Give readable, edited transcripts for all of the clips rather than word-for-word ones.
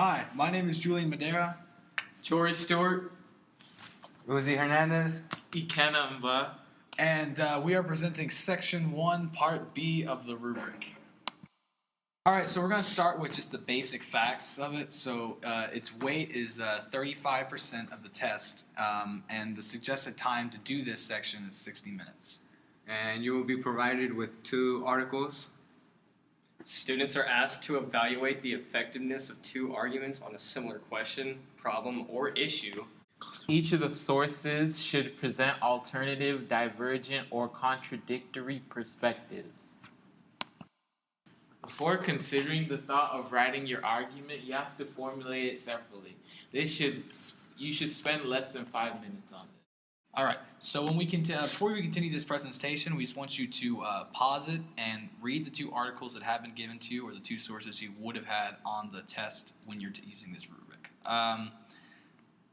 Hi, my name is Julian Madera, Jory Stewart, Uzi Hernandez. Ikenna Mba. and we are presenting Section 1, Part B of the rubric. All right, so we're going to start with just the basic facts of it. So its weight is 35% of the test, and the suggested time to do this section is 60 minutes. And you will be provided with 2 articles. Students are asked to evaluate the effectiveness of 2 arguments on a similar question, problem, or issue. Each of the sources should present alternative, divergent, or contradictory perspectives. Before considering the thought of writing your argument, you have to formulate it separately. You should spend less than 5 minutes on it. All right, so when before we continue this presentation, we just want you to pause it and read the 2 articles that have been given to you, or the 2 sources you would have had on the test when you're using this rubric.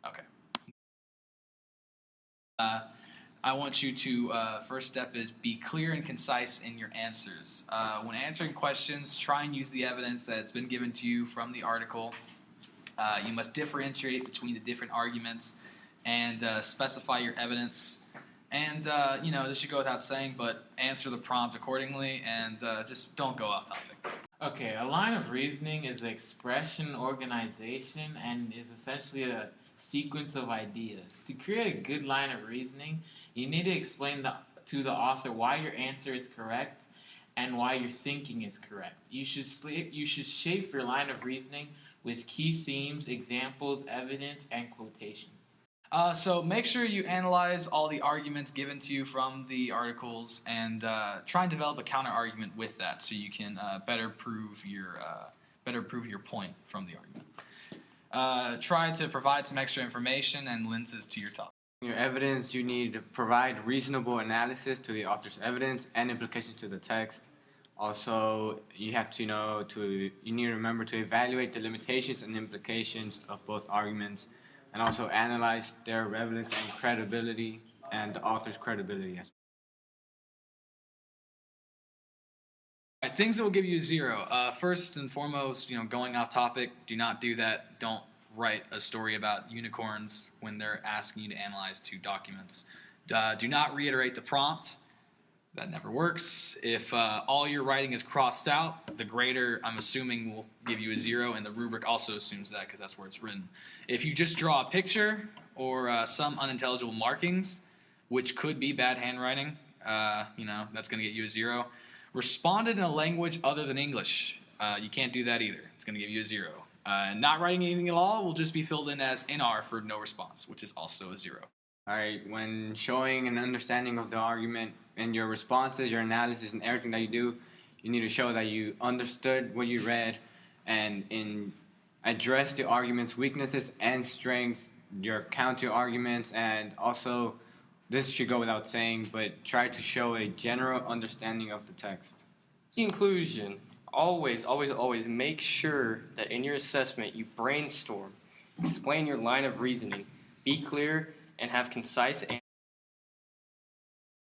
Okay. I want you to, first step is be clear and concise in your answers. When answering questions, try and use the evidence that's been given to you from the article. You must differentiate between the different arguments and specify your evidence. And, this should go without saying, but answer the prompt accordingly and just don't go off topic. Okay, a line of reasoning is an expression, organization, and is essentially a sequence of ideas. To create a good line of reasoning, you need to explain to the author why your answer is correct and why your thinking is correct. You should shape your line of reasoning with key themes, examples, evidence, and quotations. So make sure you analyze all the arguments given to you from the articles and try and develop a counter argument with that, so you can better prove your point from the argument. Try to provide some extra information and lenses to your topic. In your evidence, you need to provide reasonable analysis to the author's evidence and implications to the text. Also, you need to remember to evaluate the limitations and implications of both arguments, and also analyze their relevance and credibility, and the author's credibility as well. Things that will give you a 0. First and foremost, going off topic, do not do that. Don't write a story about unicorns when they're asking you to analyze 2 documents. Do not reiterate the prompt. That never works. If all your writing is crossed out, the grader, I'm assuming, will give you a 0, and the rubric also assumes that because that's where it's written. If you just draw a picture or some unintelligible markings, which could be bad handwriting, that's going to get you a 0. Responded in a language other than English. You can't do that either. It's going to give you a 0. Not writing anything at all will just be filled in as NR for no response, which is also a 0. All right, when showing an understanding of the argument and your responses, your analysis, and everything that you do, you need to show that you understood what you read and address the argument's weaknesses and strengths, your counter arguments, and also, this should go without saying, but try to show a general understanding of the text. Conclusion. Always, always, always make sure that in your assessment you brainstorm, explain your line of reasoning, be clear, and have concise answers.